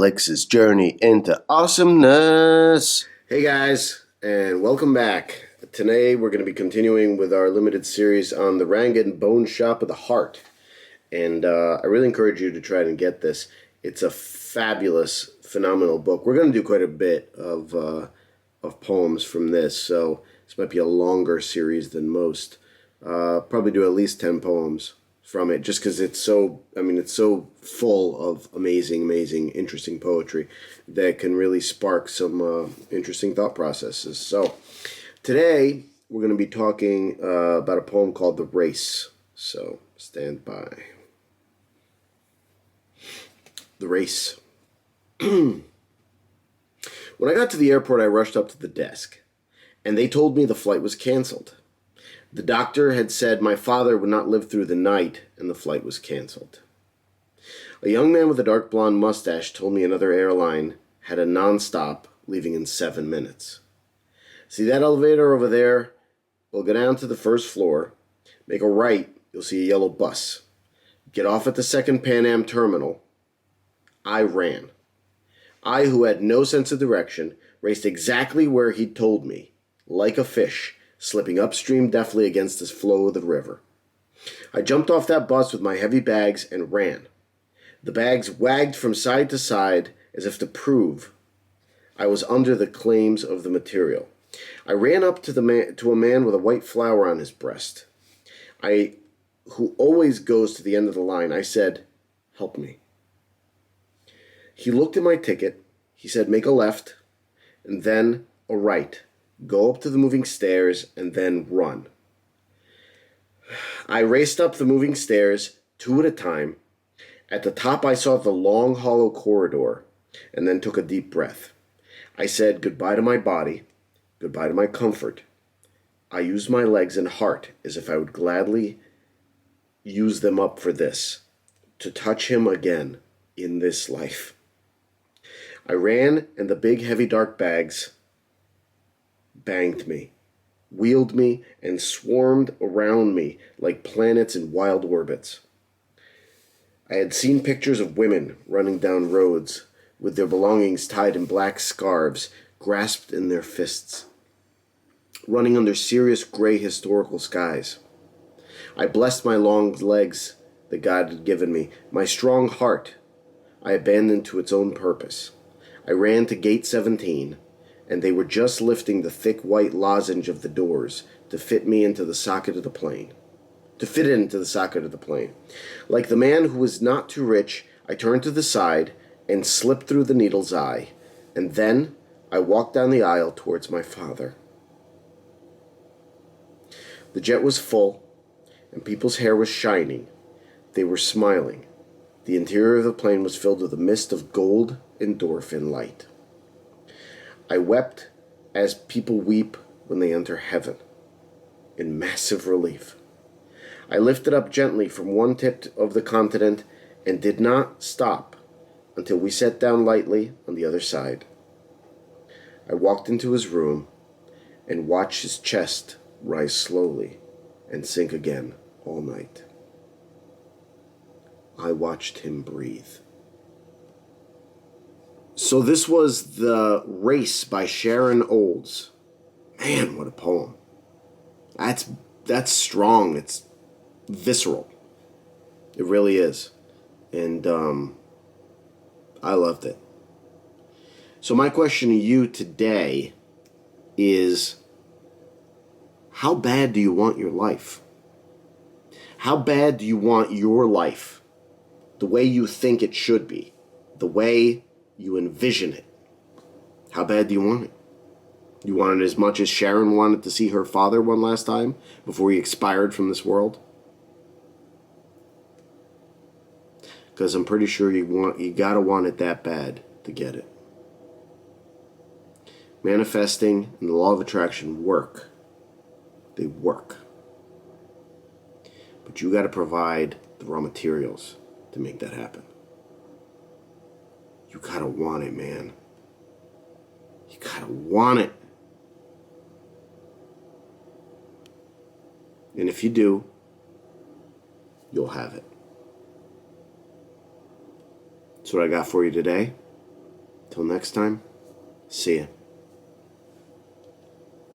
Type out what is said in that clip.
Alex's journey into awesomeness. Hey guys, and welcome back. Today we're going to be continuing with our limited series on the Rangan Bone Shop of the Heart. And I really encourage you to try and get this. It's a fabulous, phenomenal book. We're going to do quite a bit of poems from this, so this might be a longer series than most. Probably do at least 10 poems from it, just because it's so full of amazing, interesting poetry that can really spark some interesting thought processes. So today we're going to be talking about a poem called The Race. So stand by. The Race. When I got to the airport, I rushed up to the desk, and they told me the flight was canceled. The doctor had said my father would not live through the night, and the flight was canceled. A young man with a dark blonde mustache told me another airline had a non-stop leaving in 7 minutes. See that elevator over there? We'll go down to the first floor, make a right, you'll see a yellow bus. Get off at the second Pan Am terminal. I ran. I, who had no sense of direction, raced exactly where he'd told me, like a fish, slipping upstream deftly against the flow of the river. I jumped off that bus with my heavy bags and ran. The bags wagged from side to side as if to prove I was under the claims of the material. I ran up to a man with a white flower on his breast. Who always goes to the end of the line. I said, "Help me." He looked at my ticket. He said, "Make a left, and then a right. Go up to the moving stairs, and then run." I raced up the moving stairs, 2 at a time. At the top, I saw the long, hollow corridor, and then took a deep breath. I said goodbye to my body, goodbye to my comfort. I used my legs and heart as if I would gladly use them up for this, to touch him again in this life. I ran, and the big, heavy, dark bags banged me, wheeled me, and swarmed around me like planets in wild orbits. I had seen pictures of women running down roads with their belongings tied in black scarves grasped in their fists, running under serious gray historical skies. I blessed my long legs that God had given me, my strong heart I abandoned to its own purpose. I ran to gate 17, and they were just lifting the thick white lozenge of the doors to fit me into the socket of the plane. Like the man who was not too rich, I turned to the side and slipped through the needle's eye, and then I walked down the aisle towards my father. The jet was full, and people's hair was shining. They were smiling. The interior of the plane was filled with a mist of gold endorphin light. I wept as people weep when they enter heaven, in massive relief. I lifted up gently from one tip of the continent and did not stop until we sat down lightly on the other side. I walked into his room and watched his chest rise slowly and sink again all night. I watched him breathe. So this was The Race by Sharon Olds. Man, what a poem. That's strong. It's visceral. It really is. And I loved it. So my question to you today is, how bad do you want your life? How bad do you want your life? The way you think it should be. The way you envision it. How bad do you want it? You want it as much as Sharon wanted to see her father one last time before he expired from this world? Because I'm pretty sure you gotta want it that bad to get it. Manifesting and the law of attraction work. They work. But you gotta provide the raw materials to make that happen. You gotta want it, man. You gotta want it. And if you do, you'll have it. That's what I got for you today. Till next time, see ya.